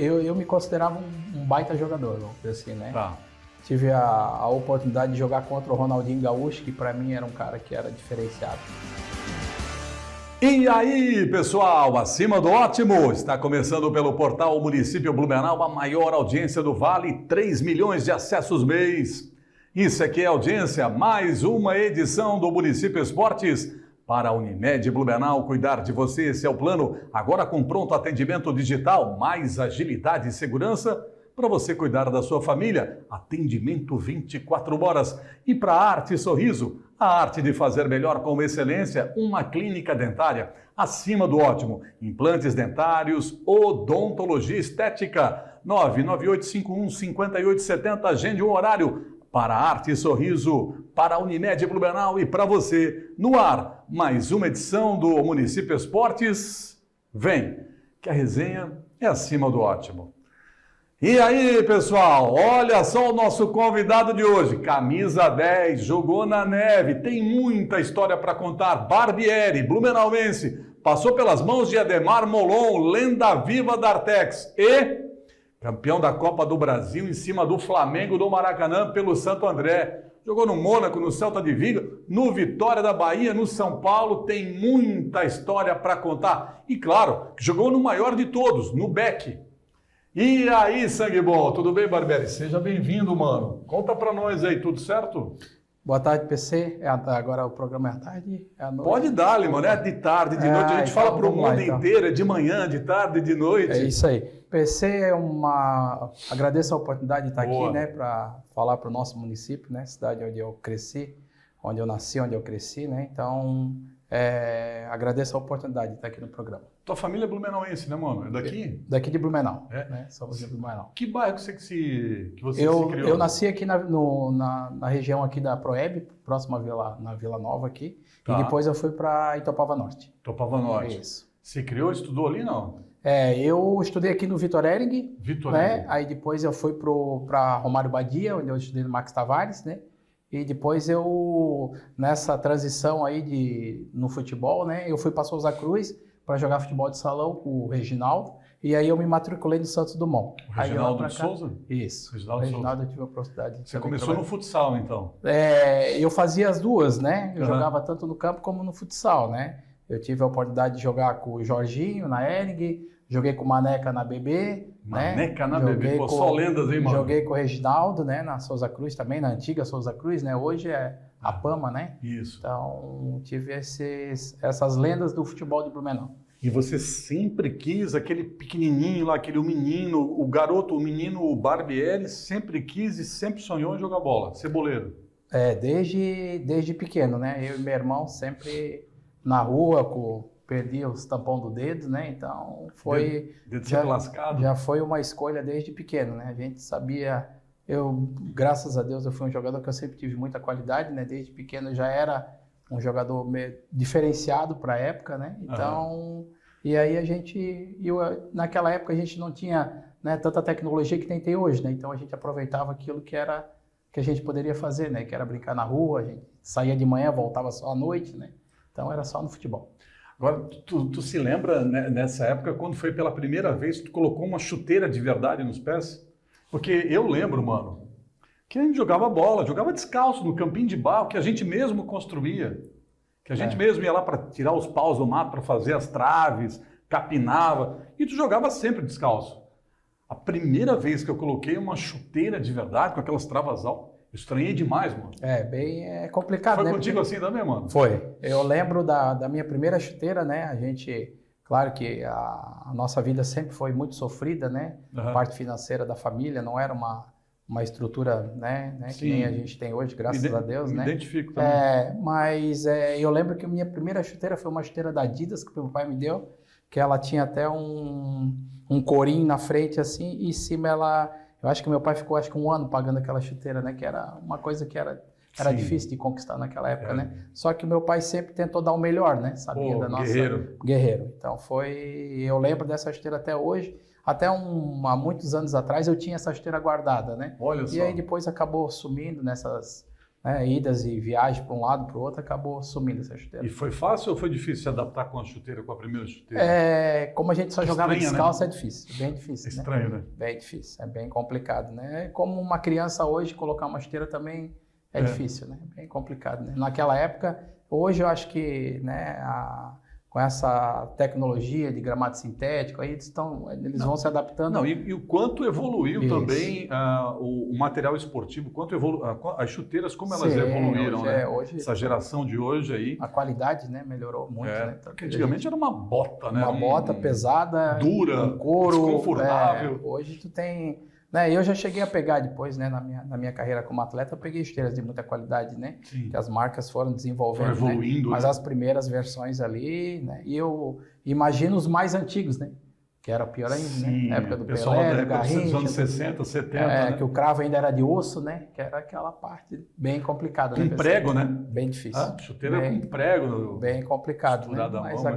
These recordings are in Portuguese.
eu me considerava um baita jogador, assim, né? Tá. Tive a oportunidade de jogar contra o Ronaldinho Gaúcho, que para mim era um cara que era diferenciado. E aí, pessoal, acima do ótimo, está começando pelo portal Município Blumenau, a maior audiência do Vale, 3 milhões de acessos mês. Isso aqui é audiência, mais uma edição do Município Esportes. Para a Unimed Blumenau cuidar de você, esse é o plano, agora com pronto atendimento digital, mais agilidade e segurança, para você cuidar da sua família, atendimento 24 horas. E para a Arte Sorriso, a arte de fazer melhor com excelência, uma clínica dentária acima do ótimo. Implantes dentários, odontologia estética, 99851-5870, agende um horário para a Arte Sorriso, para a Unimed Blumenau e para você. No ar, mais uma edição do Município Esportes. Vem, que a resenha é acima do ótimo. E aí, pessoal, olha só o nosso convidado de hoje, camisa 10, jogou na neve, tem muita história para contar, Barbieri, blumenauense, passou pelas mãos de Ademar Molon, lenda viva da Artex e campeão da Copa do Brasil em cima do Flamengo do Maracanã pelo Santo André, jogou no Mônaco, no Celta de Vigo, no Vitória da Bahia, no São Paulo, tem muita história para contar e claro, jogou no maior de todos, no Beck. E aí, sangue bom, tudo bem, Barbieri? Seja bem-vindo, mano. Conta pra nós aí, tudo certo? Boa tarde, PC. Agora o programa é à tarde? É à noite? Pode dar, mano. É de tarde, de noite. A gente fala pro mundo inteiro, é de manhã, de tarde, de noite. É isso aí. PC agradeço a oportunidade de estar aqui, né, para falar pro nosso município, né, cidade onde eu cresci, onde eu nasci, onde eu cresci, né, então agradeço a oportunidade de estar aqui no programa. Tua família é blumenauense, né, mano? É daqui? Daqui de Blumenau, né? Somos de Blumenau. Que bairro que você se criou? Eu nasci aqui na região aqui da Proeb, próxima na Vila Nova aqui, e depois eu fui para Itopava Norte. Itopava Norte. Isso. Você criou, estudou ali, não? Eu estudei aqui no Vitor Hering, né? Aí depois eu fui para Romário Badia, onde eu estudei no Max Tavares, né? E depois nessa transição aí no futebol, né? Eu fui para Souza Cruz para jogar futebol de salão com o Reginaldo, e aí eu me matriculei no Santos Dumont. O Reginaldo de Souza? Isso. O Reginaldo eu tive a oportunidade. Você começou no futsal, então? Eu fazia as duas, né? Eu jogava tanto no campo como no futsal, né? Eu tive a oportunidade de jogar com o Jorginho na Hering, joguei com o Maneca na BB. Maneca na BB, pô, só lendas, hein, mano? Joguei com o Reginaldo, né, na Souza Cruz também, na antiga Souza Cruz, né? Hoje é a Pama, né? Isso. Então, tive essas lendas do futebol de Blumenau. E você sempre quis, aquele pequenininho lá, aquele menino, o garoto, o menino Barbieri, sempre quis e sempre sonhou em jogar bola, ceboleiro. Desde pequeno, né? Eu e meu irmão sempre na rua, perdia os tampões do dedo, né? Então foi dedo sempre lascado. Já foi uma escolha desde pequeno, né? A gente sabia, graças a Deus, eu fui um jogador que eu sempre tive muita qualidade, né? Desde pequeno eu já era um jogador diferenciado para a época, né? Então, e aí naquela época a gente não tinha, né, tanta tecnologia que tem hoje, né? Então a gente aproveitava aquilo que a gente poderia fazer, né? Que era brincar na rua, a gente saía de manhã, voltava só à noite, né? Então era só no futebol. Agora, tu se lembra, né, nessa época, quando foi pela primeira vez que tu colocou uma chuteira de verdade nos pés? Porque eu lembro, mano, que a gente jogava bola, jogava descalço no campinho de barro, que a gente mesmo construía. Que a gente mesmo ia lá para tirar os paus do mato, para fazer as traves, capinava. E tu jogava sempre descalço. A primeira vez que eu coloquei uma chuteira de verdade, com aquelas travas altas, eu estranhei demais, mano. Bem complicado, né? Foi contigo assim também, mano? Foi. Eu lembro da minha primeira chuteira, né? A gente, claro que a nossa vida sempre foi muito sofrida, né? A parte financeira da família não era uma estrutura, né? Que nem a gente tem hoje, graças a Deus, né? Identifico também. Mas eu lembro que a minha primeira chuteira foi uma chuteira da Adidas que meu pai me deu, que ela tinha até um corinho na frente assim, e em cima eu acho que meu pai ficou um ano pagando aquela chuteira, né? Que era uma coisa que era difícil de conquistar naquela época, né? Só que meu pai sempre tentou dar o melhor, né? Sabia da nossa... Guerreiro. Então eu lembro dessa chuteira até hoje. Até há muitos anos atrás eu tinha essa chuteira guardada, né? Olha só. E aí depois acabou sumindo né, idas e viagens para um lado, para o outro, acabou sumindo essa chuteira. E foi fácil ou foi difícil se adaptar com a chuteira, com a primeira chuteira? Como a gente só jogava Estranha, descalço, né? é difícil, bem difícil. Estranho, né? Bem difícil, é bem complicado, né? Como uma criança hoje, colocar uma chuteira também é difícil, né? Bem complicado, né? Naquela época, hoje eu acho que, né, com essa tecnologia de gramado sintético, aí eles vão se adaptando. Não, e o quanto evoluiu Isso. também o material esportivo, quanto as chuteiras, como elas Sim, evoluíram, hoje né? hoje Essa geração de hoje aí. a qualidade, né, melhorou muito, né? Porque antigamente era uma bota, né? Uma bota pesada, dura, um couro, desconfortável. Hoje tu tem, né? Eu já cheguei a pegar depois, né, na minha carreira como atleta, eu peguei chuteiras de muita qualidade, né? Sim. Que as marcas foram desenvolvendo, Foram evoluindo, né? Mas né? as primeiras versões ali, né? E eu imagino os mais antigos, né? Que era pior ainda, Sim, né? Na época do pessoal Pelé, da do época dos Garrincha, anos 60, 70, né? que o cravo ainda era de osso, né? Que era aquela parte bem complicada, né? Com prego, né? Bem difícil. Chuteira bem, com prego. bem complicado, né? Costurada à Mas mão,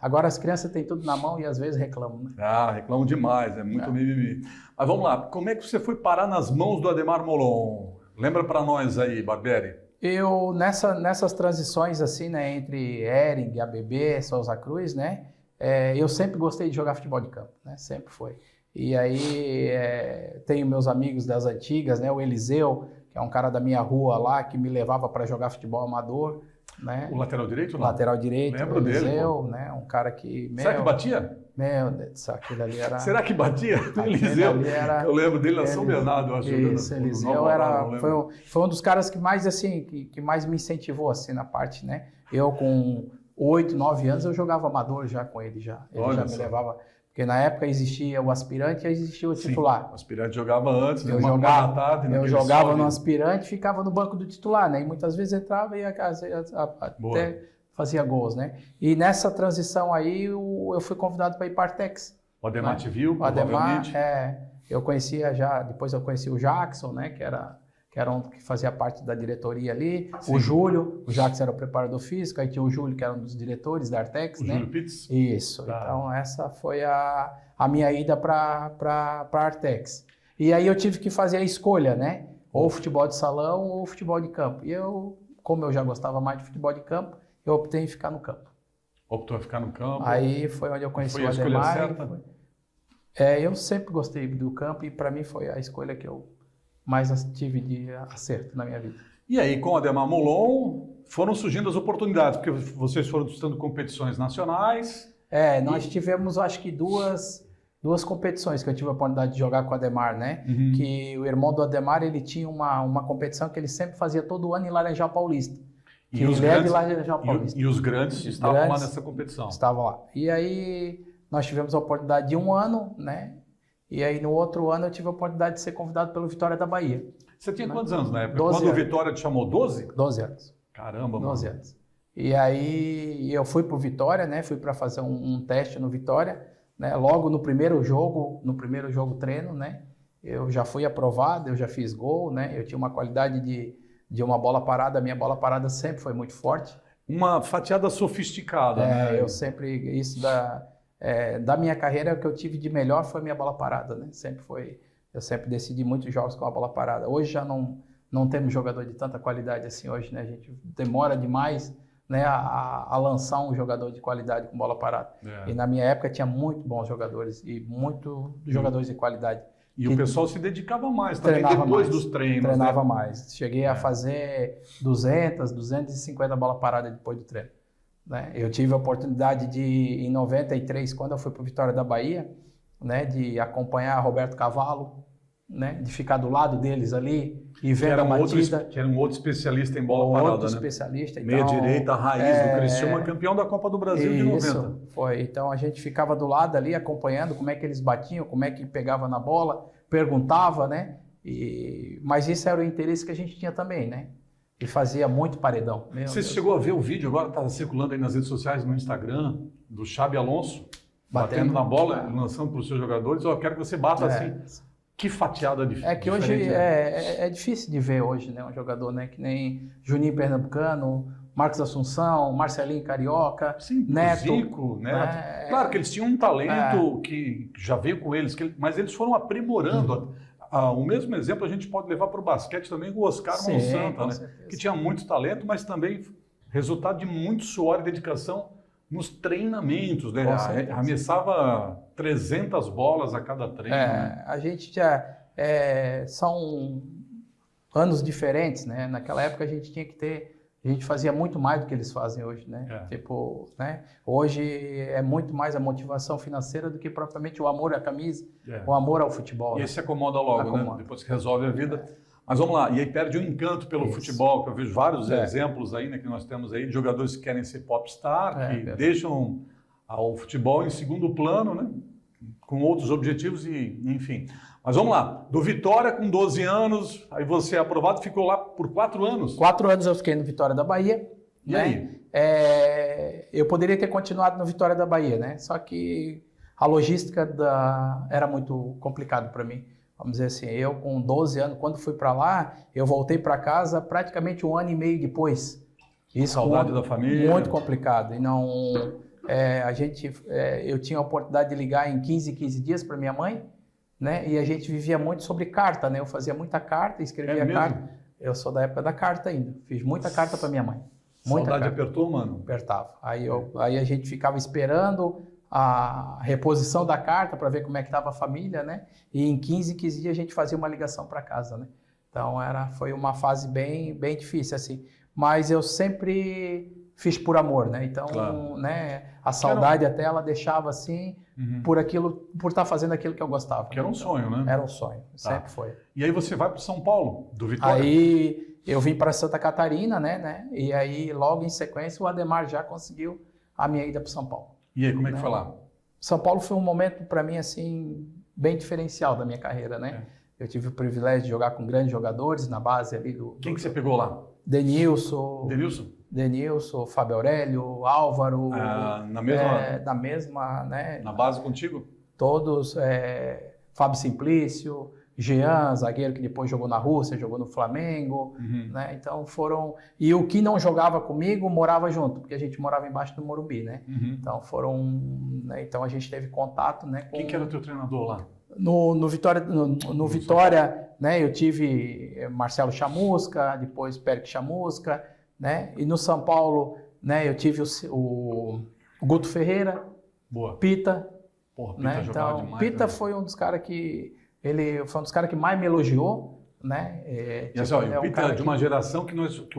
agora as crianças têm tudo na mão e às vezes reclamam, né? Reclamam demais, é muito mimimi. Mas vamos lá, como é que você foi parar nas mãos do Ademar Molon? Lembra para nós aí, Barbieri? Eu, nessas transições assim, né, entre Hering, ABB, Souza Cruz, né, eu sempre gostei de jogar futebol de campo, né, sempre foi. E aí tenho meus amigos das antigas, né, o Eliseu, que é um cara da minha rua lá, que me levava para jogar futebol amador, né. O lateral direito? Não? Lateral direito, Lembro o Eliseu, dele, né, um cara que... Será que batia? Meu Deus do céu, aquilo ali era... Será que batia? Eliseu, eu lembro dele na São Bernardo, eu acho. Isso, Eliseu foi um dos caras que mais, assim, que mais me incentivou, assim, na parte, né? Eu com 8, 9 anos, eu jogava amador já com ele, já. Ele já me levava... Porque na época existia o aspirante e existia o titular. Sim, o aspirante jogava antes, eu jogava no aspirante e ficava no banco do titular, né? E muitas vezes entrava e até fazia gols, né? E nessa transição aí eu fui convidado para ir para a Artex. O Ademar te viu, o Ademar, provavelmente. eu conhecia já, depois eu conheci o Jackson, né? Que era um que fazia parte da diretoria ali. Sim. O Júlio, o Jackson era o preparador físico, aí tinha o Júlio, que era um dos diretores da Artex, né? Júlio Pitts? Isso. Tá. Então essa foi a minha ida para a Artex. E aí eu tive que fazer a escolha, né? Ou futebol de salão ou futebol de campo. E como eu já gostava mais de futebol de campo, eu optei em ficar no campo. Optou em ficar no campo. Aí foi onde eu conheci o Ademar. Foi a escolha certa? Eu sempre gostei do campo e para mim foi a escolha que eu mais tive de acerto na minha vida. E aí, com o Ademar Molon, foram surgindo as oportunidades, porque vocês foram disputando competições nacionais. Nós tivemos, acho que duas competições que eu tive a oportunidade de jogar com o Ademar, né? Uhum. Que o irmão do Ademar, ele tinha uma competição que ele sempre fazia todo ano em Laranjal Paulista. E os grandes estavam lá nessa competição. Estavam lá. E aí nós tivemos a oportunidade de um ano, né? E aí no outro ano eu tive a oportunidade de ser convidado pelo Vitória da Bahia. Você tinha quantos anos na época? 12 Quando anos. o Vitória te chamou? 12? 12 anos. Caramba, 12 anos. E aí eu fui pro Vitória, né? Fui para fazer um teste no Vitória, né? Logo no primeiro jogo treino, né? Eu já fui aprovado, eu já fiz gol, né? Eu tinha uma qualidade de uma bola parada, a minha bola parada sempre foi muito forte. Uma fatiada sofisticada, né? Eu sempre, isso da minha carreira, o que eu tive de melhor foi a minha bola parada, né? Eu sempre decidi muitos jogos com a bola parada. Hoje já não temos jogador de tanta qualidade assim hoje, né? A gente demora demais, né, a lançar um jogador de qualidade com bola parada. E na minha época tinha muito bons jogadores e muitos jogadores de qualidade. E o pessoal se dedicava mais também depois dos treinos. Treinava mais. Cheguei a fazer 250 bola parada depois do treino. Né? Eu tive a oportunidade em 93, quando eu fui para o Vitória da Bahia, né, de acompanhar Roberto Cavalo, né, de ficar do lado deles ali e vendo a batida. Que era um outro especialista em bola parada, outro especialista. Meia direita, raiz do Criciúma, campeão da Copa do Brasil de 90. Foi. Então a gente ficava do lado ali acompanhando como é que eles batiam, como é que pegava na bola, perguntava, né? Mas isso era o interesse que a gente tinha também, né? E fazia muito paredão. Você chegou a ver o vídeo, agora está circulando aí nas redes sociais, no Instagram, do Xabi Alonso, batendo na bola, lançando para os seus jogadores. Eu quero que você bata assim. Que fatiada difícil. É que hoje é difícil de ver hoje, né? Um jogador, né? Que nem Juninho Pernambucano, Marcos Assunção, Marcelinho Carioca, sim, Neto. Zico, Neto. Claro que eles tinham um talento que já veio com eles, mas eles foram aprimorando. o mesmo exemplo a gente pode levar para o basquete também com o Oscar Monsanta, né? Que tinha muito talento, mas também resultado de muito suor e dedicação nos treinamentos, né? Arremessava 300 bolas a cada treino. Né? A gente já... são anos diferentes, né? Naquela época a gente fazia muito mais do que eles fazem hoje, né? Tipo, né? Hoje é muito mais a motivação financeira do que propriamente o amor à camisa, o amor ao futebol. E aí se acomoda logo, né? Depois que resolve a vida. Mas vamos lá, e aí perde o encanto pelo futebol, que eu vejo vários exemplos aí, né, que nós temos aí, de jogadores que querem ser popstar, que deixam o futebol em segundo plano, né? Com outros objetivos e, enfim. Mas vamos lá, do Vitória com 12 anos, aí você é aprovado, ficou lá por 4 anos. 4 anos eu fiquei no Vitória da Bahia. E aí? Eu poderia ter continuado no Vitória da Bahia, né? Só que a logística era muito complicado para mim. Vamos dizer assim, eu com 12 anos, quando fui para lá, eu voltei para casa praticamente 1 ano e meio depois. Isso, saudade da família. Muito complicado. E não, eu tinha a oportunidade de ligar em 15 dias para minha mãe, né? E a gente vivia muito sobre carta, né? Eu fazia muita carta, escrevia carta. Eu sou da época da carta ainda. Fiz muita carta para minha mãe. Muita saudade carta. Apertou, mano? Apertava. Aí a gente ficava esperando a reposição da carta para ver como é que estava a família, né? E em 15 dias a gente fazia uma ligação para casa, né? Então foi uma fase bem difícil, assim. Mas eu sempre fiz por amor, né? Então, né? A saudade até ela deixava assim, por estar fazendo aquilo que eu gostava. Que era um sonho, né? Era um sonho, sempre foi. E aí você vai para São Paulo, do Vitória? Aí eu vim para Santa Catarina, né? E aí logo em sequência o Ademar já conseguiu a minha ida para São Paulo. E aí, como é que foi lá? São Paulo foi um momento, para mim, assim, bem diferencial da minha carreira, né? Eu tive o privilégio de jogar com grandes jogadores na base ali do... Quem que você pegou lá? Denilson, Fábio Aurélio, Álvaro... na mesma... na mesma, né? Na base contigo? Todos, Fábio Simplício, Jean, zagueiro que depois jogou na Rússia, jogou no Flamengo, né? Então foram... E o que não jogava comigo morava junto, porque a gente morava embaixo do Morumbi, né? Então né? Então a gente teve contato, né? Quem que era o teu treinador lá? No Vitória, né? Eu tive Marcelo Chamusca, depois Pérez Chamusca, né? E no São Paulo, né? Eu tive o Guto Ferreira, Pita. Porra, Pita, né? jogava Então, demais. Pita né? foi um dos caras que... Ele foi um dos caras que mais me elogiou, né? E assim, o Pita é de uma geração que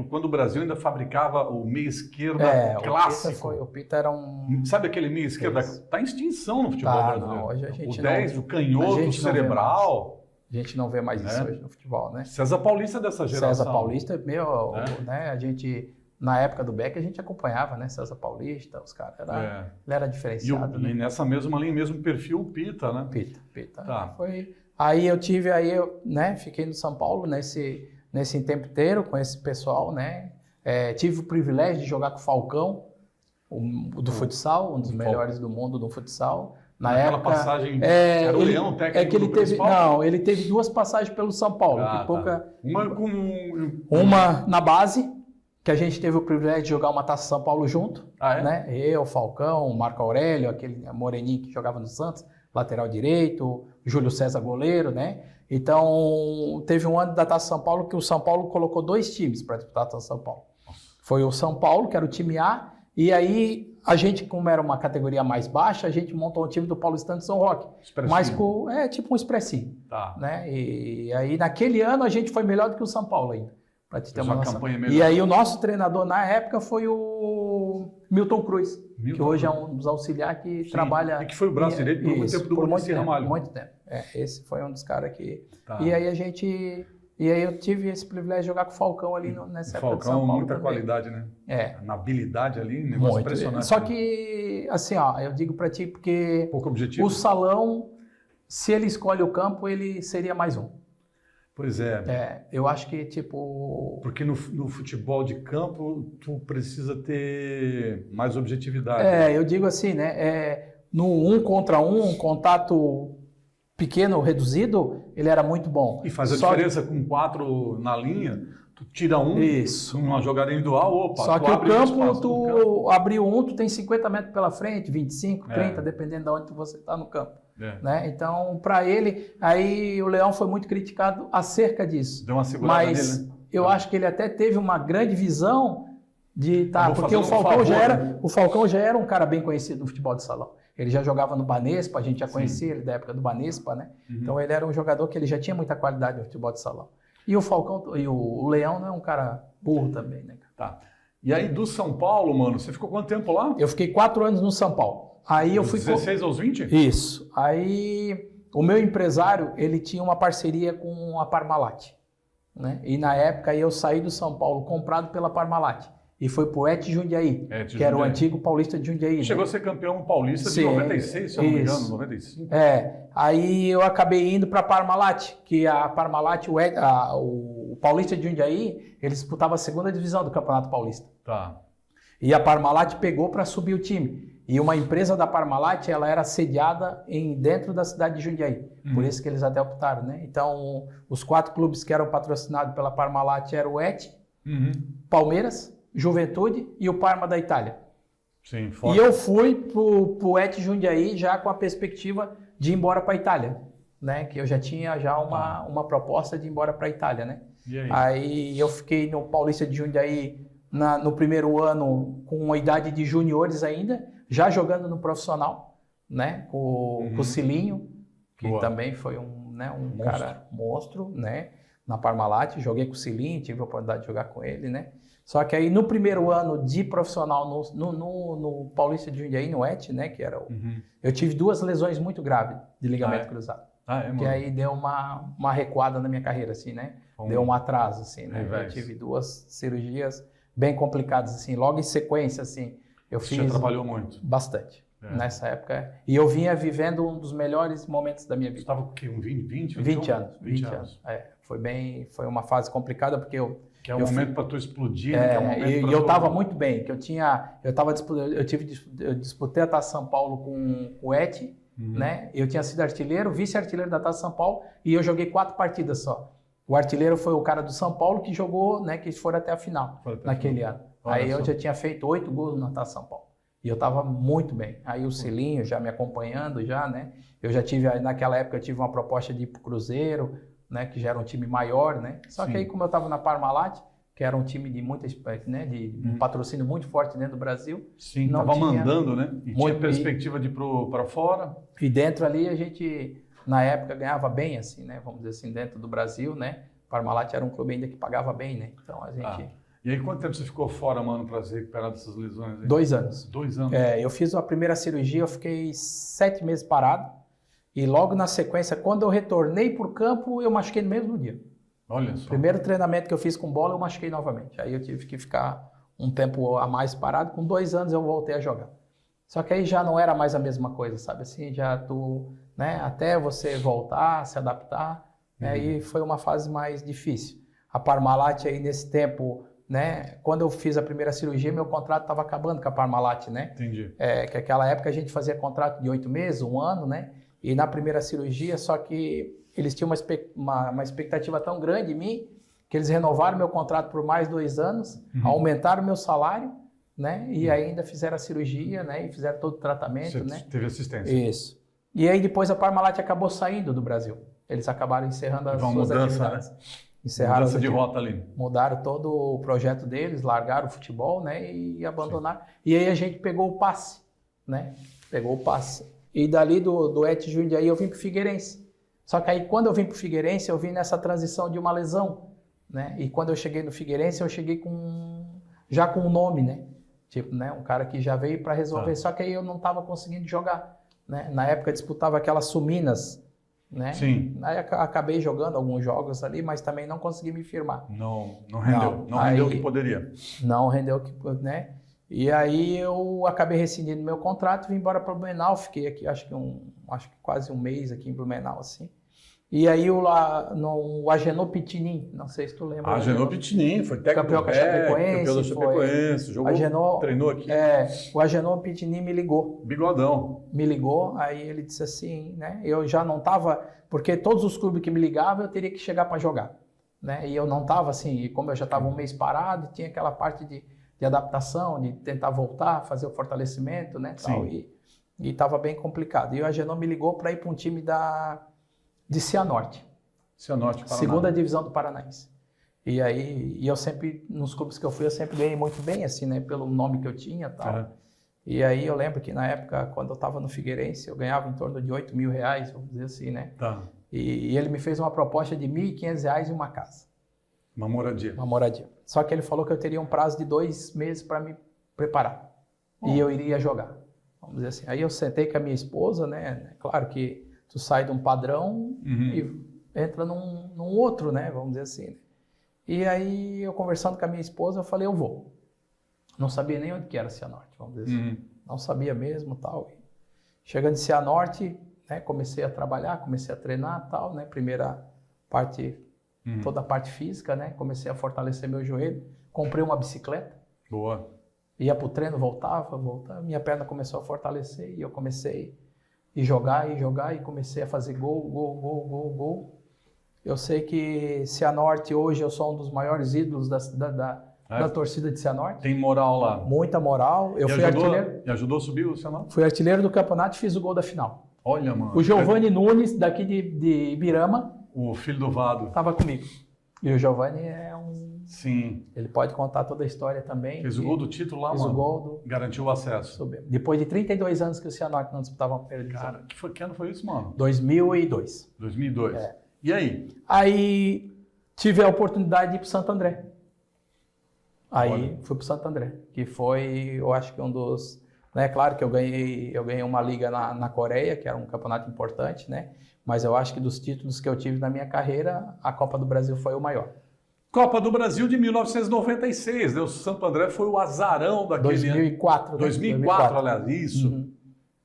quando o Brasil ainda fabricava o meia esquerda clássico. O Pita era um... Sabe aquele meia esquerda? Está em extinção no futebol brasileiro. Não, hoje a gente o 10, o canhoto, o cerebral. A gente não vê mais isso hoje no futebol, né? César Paulista dessa geração. César Paulista, né? A gente... Na época do Beck, a gente acompanhava, né? César Paulista, os caras. Ele era diferenciado, né? E nessa mesma linha, mesmo perfil, o Pita, né? Pita. Tá. Aí eu né? Fiquei no São Paulo nesse tempo inteiro com esse pessoal, né? Tive o privilégio de jogar com o Falcão, do futsal, um dos melhores do mundo do futsal. Naquela passagem, era o Leão técnico do principal? Não, ele teve 2 passagens pelo São Paulo. Uma na base, que a gente teve o privilégio de jogar uma Taça São Paulo junto, né? Eu, Falcão, Marco Aurélio, aquele moreninho que jogava no Santos, lateral direito, Júlio César goleiro, né? Então, teve um ano da Taça São Paulo que o São Paulo colocou 2 times para disputar a Taça São Paulo. Foi o São Paulo, que era o time A, e aí a gente, como era uma categoria mais baixa, a gente montou o time do Paulistano de São Roque. Mas tipo um expressinho. Tá. Né? E aí, naquele ano, a gente foi melhor do que o São Paulo ainda. Pra te ter uma campanha melhor. E aí o nosso treinador na época foi o Milton Cruz, que hoje é um dos auxiliares que trabalha... E que foi o braço direito por muito tempo do Muricy Ramalho. Muito tempo. Esse foi um dos caras que... Tá. E aí eu tive esse privilégio de jogar com o Falcão ali nessa época de São Paulo. Falcão, muita também. qualidade, né? Na habilidade ali, negócio muito impressionante. Só que, assim, eu digo pra ti porque pouco objetivo. O salão, se ele escolhe o campo, ele seria mais um. Pois é. Eu acho que, tipo... Porque no futebol de campo, tu precisa ter mais objetividade. Eu digo assim, né? No 1 contra 1, contato pequeno, reduzido, ele era muito bom. E faz a diferença com 4 na linha, tu tira um, uma jogada individual, só que o campo, tu abriu tu tem 50 metros pela frente, 25, 30, dependendo de onde você está no campo. né? Então, para ele, aí o Leão foi muito criticado acerca disso. Deu uma segurada Mas nele, né? eu acho que ele até teve uma grande visão de porque o Falcão favor, já era, né? o Falcão já era um cara bem conhecido no futebol de salão. Ele já jogava no Banespa, a gente já conhecia ele da época do Banespa, né? Então ele era um jogador que ele já tinha muita qualidade no futebol de salão. E o Falcão e o Leão não é um cara burro também, né? Tá. E aí do São Paulo, mano, você ficou quanto tempo lá? Eu fiquei 4 anos no São Paulo. Aí eu fui 16 aos 20? Isso. Aí o meu empresário, ele tinha uma parceria com a Parmalat, né? E na época eu saí do São Paulo comprado pela Parmalat. E foi pro Et Jundiaí, que era o antigo Paulista de Jundiaí. Chegou né? a ser campeão paulista Sim, de 96, se eu não me engano, isso. 95. Aí eu acabei indo para a Parmalat, que a Parmalat, o Paulista de Jundiaí, ele disputava a segunda divisão do Campeonato Paulista. Tá. E a Parmalat pegou para subir o time. E uma empresa da Parmalat, ela era sediada dentro da cidade de Jundiaí. Por isso que eles até optaram, né? Então, os 4 clubes que eram patrocinados pela Parmalat eram o Et, Palmeiras, Juventude e o Parma da Itália. Sim, forte. E eu fui pro Et Jundiaí já com a perspectiva de ir embora para a Itália, né? Que eu já tinha uma proposta de ir embora para a Itália, né? E aí? Aí eu fiquei no Paulista de Jundiaí no primeiro ano com uma idade de juniores ainda, já jogando no profissional, né? Com o Cilinho, que também foi um cara monstro, né? Na Parmalat, joguei com o Cilinho, tive a oportunidade de jogar com ele, né? Só que aí no primeiro ano de profissional no Paulista de Jundiaí, no Et, né? Que era eu tive 2 lesões muito graves de ligamento cruzado. Que aí deu uma recuada na minha carreira, assim, né? Deu um atraso, assim, né? Eu tive 2 cirurgias bem complicadas, assim, logo em sequência, assim. Você já trabalhou muito? Bastante. Nessa época. E eu vinha vivendo um dos melhores momentos da minha vida. Você estava com o quê? 20 anos? 20 anos. Foi uma fase complicada, porque que é o momento para tu explodir, né? E eu estava muito bem, que eu disputei a Taça São Paulo com o Et, né? Eu tinha sido artilheiro, vice-artilheiro da Taça São Paulo, e eu joguei 4 partidas só. O artilheiro foi o cara do São Paulo que jogou, né? Que foram até a final naquele ano. Aí eu já tinha feito 8 gols na Taça São Paulo. E eu estava muito bem. Aí o Cilinho já me acompanhando, já, né? Eu já tive, naquela época, eu tive uma proposta de ir para o Cruzeiro, né? Que já era um time maior, né? Só que aí, como eu estava na Parmalat, que era um time de muita, né? De um patrocínio muito forte dentro do Brasil. Sim, estava mandando, né? E tinha perspectiva de ir para fora. E dentro ali a gente, na época, ganhava bem, assim, né? Vamos dizer assim, dentro do Brasil, né? Parmalat era um clube ainda que pagava bem, né? Então a gente... E aí, quanto tempo você ficou fora, mano, para se recuperar dessas lesões aí? 2 anos. 2 anos? Eu fiz a primeira cirurgia, eu fiquei 7 meses parado. E logo na sequência, quando eu retornei para o campo, eu machuquei no mesmo dia. Olha só. Primeiro treinamento que eu fiz com bola, eu machuquei novamente. Aí eu tive que ficar um tempo a mais parado. Com 2 anos eu voltei a jogar. Só que aí já não era mais a mesma coisa, sabe? Assim, né? Até você voltar, se adaptar. Aí foi uma fase mais difícil. A Parmalat aí nesse tempo... Né? Quando eu fiz a primeira cirurgia, meu contrato estava acabando com a Parmalat, né? Entendi. Que naquela época a gente fazia contrato de 8 meses, 1 ano, né? E na primeira cirurgia, só que eles tinham uma expectativa tão grande em mim, que eles renovaram meu contrato por mais 2 anos, aumentaram meu salário, né? E ainda fizeram a cirurgia, né? E fizeram todo o tratamento, Você né? teve assistência. Isso. E aí depois a Parmalat acabou saindo do Brasil. Eles acabaram encerrando as suas atividades. Né? Encerraram mudança de rota ali. Mudaram todo o projeto deles, largaram o futebol, né, e abandonaram. Sim. E aí a gente pegou o passe, né? Pegou o passe. E dali do Et Jundiaí eu vim para o Figueirense. Só que aí quando eu vim para o Figueirense, eu vim nessa transição de uma lesão, né? E quando eu cheguei no Figueirense, eu cheguei já com um nome, né? Tipo, né, um cara que já veio para resolver. Só que aí eu não estava conseguindo jogar, né? Na época eu disputava aquelas Suminas, né? Sim. Aí acabei jogando alguns jogos ali, mas também não consegui me firmar. Não rendeu. Não rendeu o que poderia. Não rendeu o que, né? E aí eu acabei rescindindo meu contrato, vim embora para Blumenau, fiquei aqui acho que quase um mês aqui em Blumenau, assim. E aí o Agenor Pitinin, não sei se tu lembra. Agenor Pitinin, foi técnico campeão da Chapecoense, jogou, treinou aqui. O Agenor Pitinin me ligou. Bigodão. Me ligou, aí ele disse assim, né? Eu já não estava, porque todos os clubes que me ligavam eu teria que chegar para jogar, né? E eu não estava assim, e como eu já estava um mês parado, tinha aquela parte de adaptação, de tentar voltar, fazer o fortalecimento, né? Tal, E estava bem complicado. E o Agenor me ligou para ir para um time de Cianorte. Cianorte, Paraná. Segunda divisão do Paranaense. E aí, eu sempre, nos clubes que eu fui, eu sempre ganhei muito bem, assim, né? Pelo nome que eu tinha e tal. E aí eu lembro que na época, quando eu estava no Figueirense, eu ganhava em torno de R$8.000, vamos dizer assim, né? Tá. E ele me fez uma proposta de R$1.500 e uma casa. Uma moradia. Uma moradia. Só que ele falou que eu teria um prazo de 2 meses para me preparar. E eu iria jogar. Vamos dizer assim. Aí eu sentei com a minha esposa, né? Claro que tu sai de um padrão e entra num outro, né? Vamos dizer assim. Né? E aí eu conversando com a minha esposa, eu falei, eu vou. Não sabia nem onde que era Cianorte, vamos dizer assim. Não sabia mesmo, tal. E chegando em Cianorte, né? Comecei a trabalhar, comecei a treinar, tal, né? Primeira parte, toda a parte física, né? Comecei a fortalecer meu joelho. Comprei uma bicicleta. Boa. Ia pro treino, voltava. Minha perna começou a fortalecer e eu comecei a jogar e comecei a fazer gol. Eu sei que Cianorte hoje eu sou um dos maiores ídolos da torcida de Cianorte. Tem moral lá. Muita moral. Eu fui artilheiro. E ajudou a subir o Cianorte? Fui artilheiro do campeonato e fiz o gol da final. Olha, mano. O Giovanni Nunes, daqui de Ibirama, o filho do Vado. estava comigo. E o Giovanni é um... Sim. Ele pode contar toda a história também. Fez o gol do título lá, fez mano. O gol do... Garantiu o acesso. Depois de 32 anos que o Cianorte não disputava uma primeira divisão. Cara, que ano foi isso, mano? 2002. 2002. E aí? Aí tive a oportunidade de ir para o Santo André. Aí fui para o Santo André, que foi, eu acho que um dos... Né, claro que eu ganhei uma liga na Coreia, que era um campeonato importante, né? Mas eu acho que dos títulos que eu tive na minha carreira, a Copa do Brasil foi o maior. Copa do Brasil de 1996, né? O Santo André foi o azarão daquele 2004, ano. 2004, aliás, isso.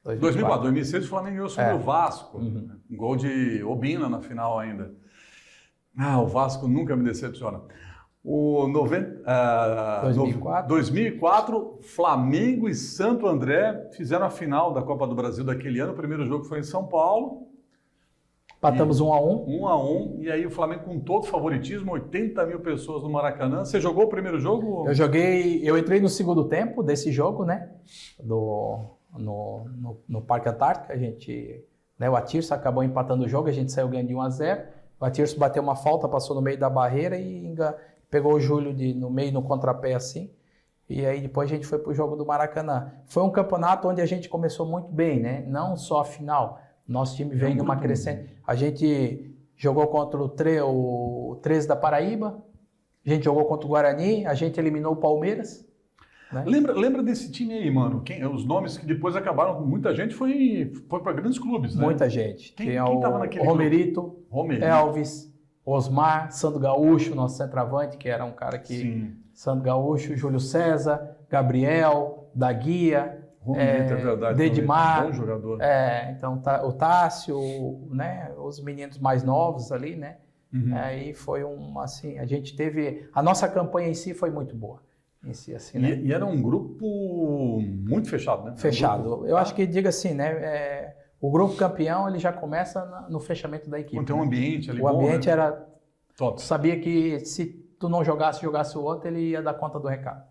2004. 2006 o Flamengo ganhou sobre o Vasco. Um gol de Obina na final ainda. O Vasco nunca me decepciona. 2004, Flamengo e Santo André fizeram a final da Copa do Brasil daquele ano. O primeiro jogo foi em São Paulo. Empatamos 1-1. 1-1. E aí o Flamengo com todo favoritismo, 80 mil pessoas no Maracanã. Você jogou o primeiro jogo? Eu entrei no segundo tempo desse jogo, né? No Parque Antártica. O Atirso acabou empatando o jogo, a gente saiu ganhando de 1-0. O Atirso bateu uma falta, passou no meio da barreira e pegou o Júlio no meio, no contrapé assim. E aí depois a gente foi pro jogo do Maracanã. Foi um campeonato onde a gente começou muito bem, né? Não só a final. Nosso time veio numa crescente. A gente jogou contra o 13 da Paraíba, a gente jogou contra o Guarani, a gente eliminou o Palmeiras. Né? Lembra desse time aí, mano? Os nomes que depois acabaram, muita gente foi para grandes clubes, né? Muita gente. Quem tava naquele Romerito, Elvis, Osmar, Sandro Gaúcho, nosso centroavante, que era um cara que... Sim. Sandro Gaúcho, Júlio César, Gabriel, da Guia, é verdade, Dedimar, bom jogador. Então o Tássio, né, os meninos mais novos ali, né? Aí foi assim, a gente teve, a nossa campanha em si foi muito boa. Em si, assim, né? E era um grupo muito fechado, né? Fechado. Eu acho que, diga assim, né, o grupo campeão ele já começa no fechamento da equipe. Tem um ambiente ali. O ambiente era... Top. Tu sabia que se tu não jogasse o outro, ele ia dar conta do recado.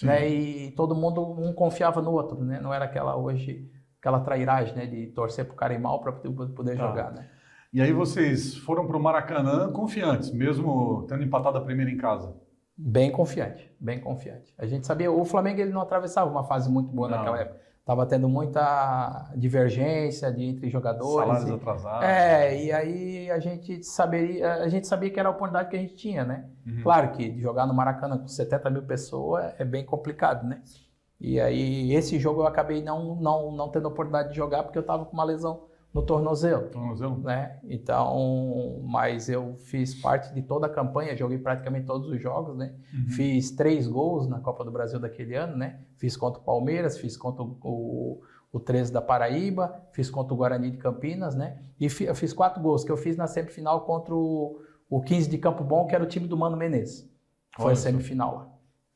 Né? E todo mundo, um confiava no outro, né? Não era aquela trairagem, né? De torcer pro cara ir mal para poder jogar, né? E aí vocês foram pro Maracanã confiantes, mesmo tendo empatado a primeira em casa? Bem confiante, bem confiante. A gente sabia, o Flamengo ele não atravessava uma fase muito boa naquela época. Tava tendo muita divergência entre jogadores. Salários atrasados. E aí a gente sabia que era a oportunidade que a gente tinha, né? Claro que jogar no Maracanã com 70 mil pessoas é bem complicado, né? E aí esse jogo eu acabei não tendo a oportunidade de jogar porque eu tava com uma lesão no tornozelo. Né? Então, mas eu fiz parte de toda a campanha, joguei praticamente todos os jogos, né? Fiz 3 gols na Copa do Brasil daquele ano, né? Fiz contra o Palmeiras, fiz contra o 13 da Paraíba, fiz contra o Guarani de Campinas, né? E eu fiz 4 gols, que eu fiz na semifinal contra o 15 de Campo Bom, que era o time do Mano Menezes. Foi a semifinal lá.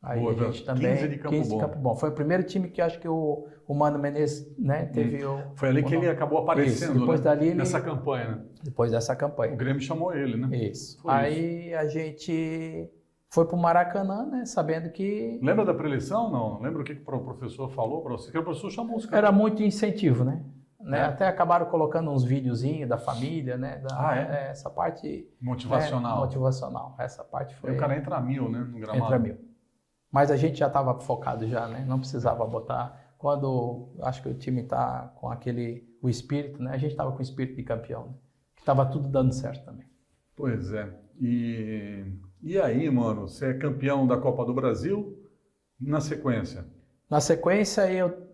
Aí a gente também... 15 de Campo Bom. Foi o primeiro time que acho que o Mano Menezes, né, teve Foi ali que ele acabou aparecendo, depois dali nessa campanha, né? Depois dessa campanha. O Grêmio chamou ele, né? Isso. Aí a gente foi para o Maracanã, né, sabendo que Lembra da preleção? Não. Lembra o que o professor falou para você? Que o professor chamou os caras. era muito incentivo, né? É. Até acabaram colocando uns videozinhos da família, né? Essa parte Motivacional. motivacional. Essa parte foi E o cara entra a 1000, né, no gramado. entra 1000. Mas a gente já estava focado já, né? Não precisava botar. Quando acho que o time está com o espírito, né? A gente estava com o espírito de campeão, né? Que estava tudo dando certo também. Pois é. E aí, mano, você é campeão da Copa do Brasil na sequência? Na sequência, eu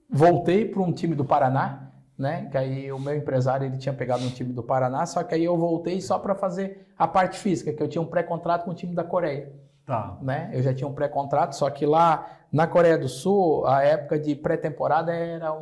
voltei para um time do Paraná, né? Que aí o meu empresário ele tinha pegado um time do Paraná, só que aí eu voltei só para fazer a parte física, que eu tinha um pré-contrato com o time da Coreia. Tá. Né? Eu já tinha um pré-contrato, só que lá na Coreia do Sul, a época de pré-temporada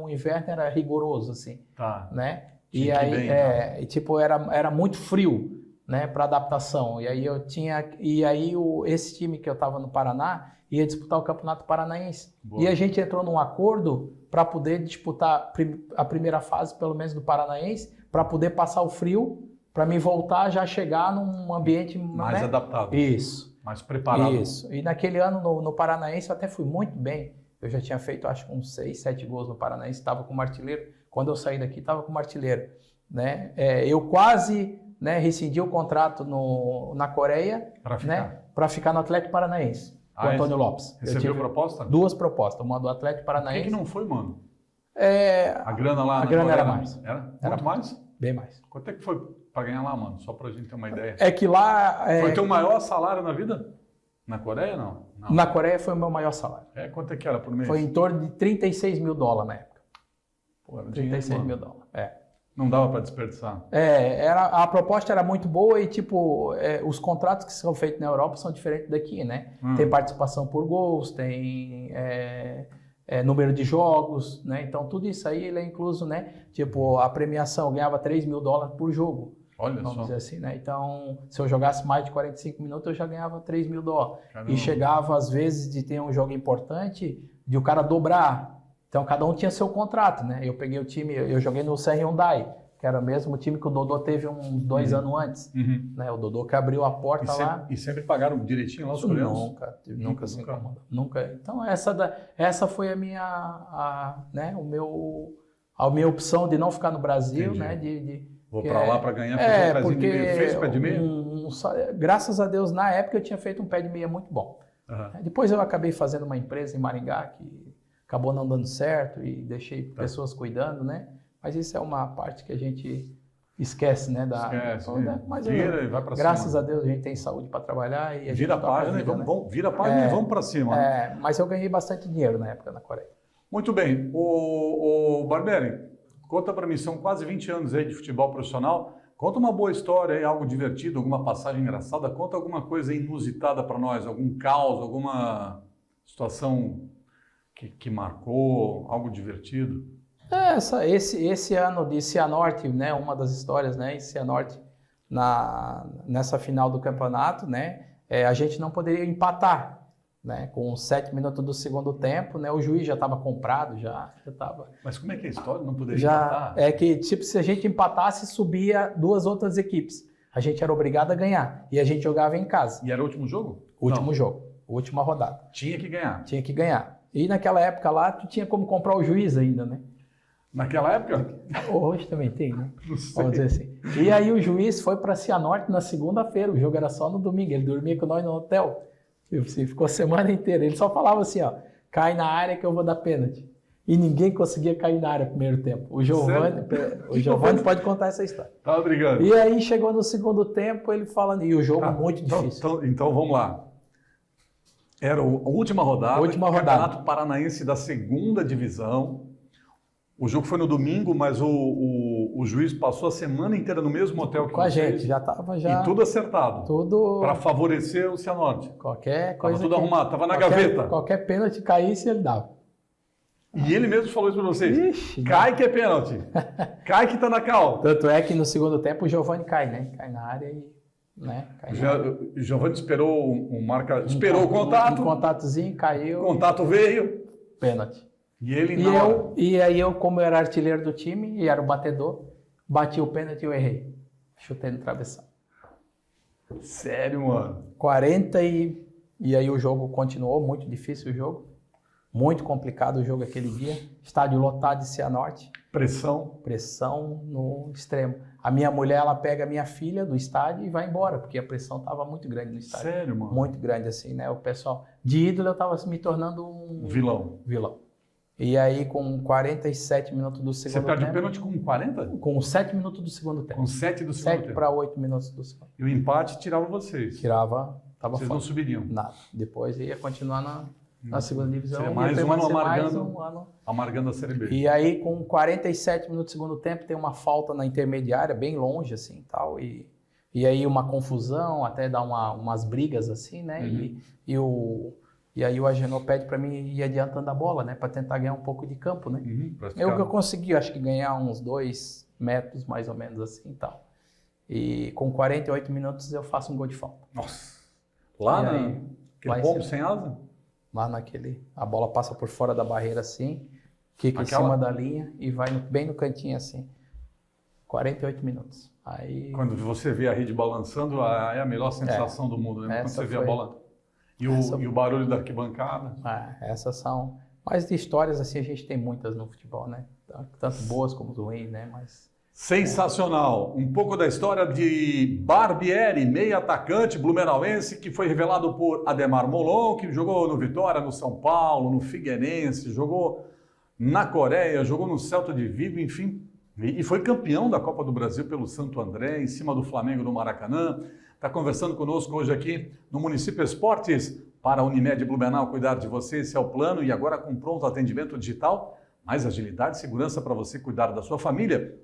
o inverno era rigoroso, assim, Tá. né? Tinha E que ir aí, bem, então. e, tipo, era muito frio, né, para adaptação. E aí esse time que eu estava no Paraná ia disputar o Campeonato Paranaense. Boa. E a gente entrou num acordo para poder disputar a primeira fase, pelo menos do Paranaense, para poder passar o frio, para me voltar já chegar num ambiente Mais né? adaptado. Isso. Mais preparado. Isso. E naquele ano no Paranaense eu até fui muito bem. Eu já tinha feito acho que uns 6, 7 gols no Paranaense, estava como artilheiro. Quando eu saí daqui, estava como artilheiro. Né? Eu quase rescindi o contrato na Coreia para ficar no Atlético Paranaense, com o Antônio Lopes. Recebeu proposta? 2 propostas, uma do Atlético Paranaense. Por que não foi, mano? A grana lá a na grana Coreia era mais. Era? Era Muito mais? Bem mais. Quanto é que foi para ganhar lá, mano? Só pra gente ter uma ideia. É que lá... Foi teu maior salário na vida? Na Coreia, não? Na Coreia foi o meu maior salário. Quanto é que era por mês? Foi em torno de $36 mil na época. Pô, era 36 dinheiro, mil mano. dólares. Não dava para desperdiçar. A proposta era muito boa e, tipo, os contratos que são feitos na Europa são diferentes daqui, né? Tem participação por gols, tem número de jogos, né? Então, tudo isso aí ele é incluso, né? Tipo, a premiação, eu ganhava $3 mil por jogo. Olha Vamos só. dizer assim, né? Então, se eu jogasse mais de 45 minutos, eu já ganhava $3 mil. Caramba. E chegava, às vezes, de ter um jogo importante, de o cara dobrar. Então, cada um tinha seu contrato, né? Eu peguei o time, eu joguei no CR Hyundai, que era o mesmo time que o Dodô teve uns 2 anos antes. Né? O Dodô que abriu a porta lá. E sempre pagaram direitinho lá os coreanos? Nunca se incomodou. Nunca. Então, essa foi a minha opção de não ficar no Brasil, Entendi. né? Vou para lá para ganhar, fazer um pezinho porque de meia. Fez pé de meia? Graças a Deus, na época eu tinha feito um pé de meia muito bom. Uhum. Depois eu acabei fazendo uma empresa em Maringá que acabou não dando certo e deixei pessoas cuidando, né? Mas isso é uma parte que a gente esquece, né? Mas vira e vai para cima. Graças a Deus a gente tem saúde para trabalhar e vira a página e vamos para cima. Mas eu ganhei bastante dinheiro na época na Coreia. Muito bem. O Barbieri, conta para mim, são quase 20 anos aí de futebol profissional. Conta uma boa história aí, algo divertido, alguma passagem engraçada. Conta alguma coisa inusitada para nós, algum caos, alguma situação que marcou, algo divertido. Esse ano de Cianorte, né, uma das histórias, né, em Cianorte, nessa final do campeonato, né, a gente não poderia empatar, né, com 7 minutos do segundo tempo, né, o juiz já estava comprado, já estava... Mas como é que é a história? Não poderia empatar? É que, tipo, se a gente empatasse, subia 2 outras equipes. A gente era obrigado a ganhar e a gente jogava em casa. E era o último jogo? Último jogo, última rodada. Tinha que ganhar. Tinha que ganhar. E naquela época lá, tu tinha como comprar o juiz ainda, né? Naquela época? Hoje também tem, né? Não sei. Vamos dizer assim. E aí o juiz foi para Cianorte na segunda-feira, o jogo era só no domingo, ele dormia com nós no hotel. Ficou a semana inteira. Ele só falava assim, ó, cai na área que eu vou dar pênalti. E ninguém conseguia cair na área no primeiro tempo. O Giovani pode contar essa história. Tava brigando. E aí chegou no segundo tempo, ele falando, e o jogo muito difícil. Então vamos lá. Era a última rodada, Campeonato Paranaense da segunda divisão. O jogo foi no domingo, mas o juiz passou a semana inteira no mesmo hotel que com vocês. A gente, já estava já... E tudo acertado. Tudo... Para favorecer o Cianorte. Qualquer coisa... Tava tudo arrumado, tava na gaveta. Qualquer pênalti caísse, ele dava. E ele mesmo falou isso para vocês. Ixi, cai que é pênalti. Cai que tá na cal. Tanto é que no segundo tempo o Giovani cai, né? Cai na área e... Né? O Giovani esperou esperou o contato. Um contatozinho, caiu. O contato veio. Pênalti. E ele E aí eu, como eu era artilheiro do time e era o batedor, bati o pênalti e eu errei. Chutei no travessão. Sério, mano? 40 e aí o jogo continuou, muito difícil o jogo. Muito complicado o jogo aquele dia. Estádio lotado de Cianorte. Pressão. Pressão no extremo. A minha mulher, ela pega a minha filha do estádio e vai embora, porque a pressão estava muito grande no estádio. Sério, mano? Muito grande assim, né? O pessoal... De ídolo eu estava me tornando um... Vilão. E aí, com 47 minutos do segundo tempo... Você perde o pênalti com 40? Com 7 minutos do segundo tempo. Com 7 do segundo 7 tempo. para 8 minutos do segundo. E o empate tirava vocês. Tirava, estava Vocês fora. não subiriam. Nada. Depois ia continuar na segunda divisão. Seria Ia mais um ano permanecer amargando, mais um ano. amargando a Série B. E aí, com 47 minutos do segundo tempo, tem uma falta na intermediária, bem longe, assim, tal. E aí uma confusão, até dar umas brigas, assim, né? E aí o Agenor pede para mim ir adiantando a bola, né? Para tentar ganhar um pouco de campo, né? Eu consegui, acho que ganhar uns 2 metros, mais ou menos, assim, e tal. E com 48 minutos eu faço um gol de falta. Nossa. Lá naquele pombo sem asa? Lá a bola passa por fora da barreira assim, fica em cima da linha e vai bem no cantinho assim. 48 minutos. Aí... Quando você vê a rede balançando, é a melhor sensação do mundo, né? Quando você vê a bola e o barulho da arquibancada. Essas são... Mas de histórias assim a gente tem muitas no futebol, né? Tanto boas como ruins, né? Mas... Sensacional! Um pouco da história de Barbieri, meio atacante blumenauense, que foi revelado por Ademar Molon, que jogou no Vitória, no São Paulo, no Figueirense, jogou na Coreia, jogou no Celta de Vigo, enfim, e foi campeão da Copa do Brasil pelo Santo André, em cima do Flamengo no Maracanã. Está conversando conosco hoje aqui no Município Esportes, para a Unimed Blumenau cuidar de você, esse é o plano, e agora com pronto atendimento digital, mais agilidade e segurança para você cuidar da sua família.